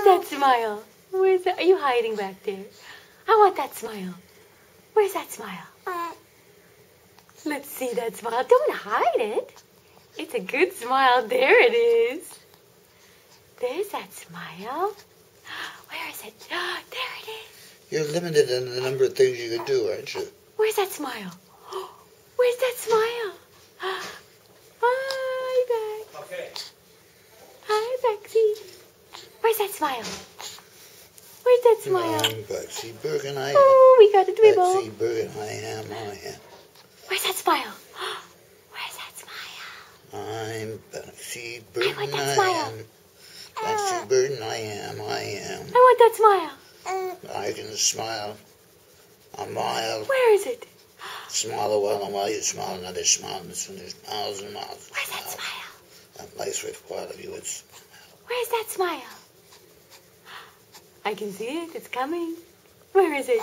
that smile? Where's that? Are you hiding back there? I want that smile. Where's that smile? Let's see that smile. Don't hide it. It's a good smile. There it is. There's that smile. Where is it? There it is. You're limited in the number of things you can do, aren't you? Where's that smile? Where's that smile? Hi, Bex. Okay. Hi, Bexy. Where's that smile? Where's that smile? I'm Bexy Bergen, I am. Oh, we got a dribble. Bexy Bergen, I am. Where's that smile? Where's that smile? I'm Bexy Bergen, I want that I smile. am. Bexy Bergen, I am. I want that smile. I can smile a mile. Where is it? Smile a while, and while you smile, another smile, and there's miles and miles. Where's that smile? That nice with part of you, it's... Where's that smile? I can see it. It's coming. Where is it?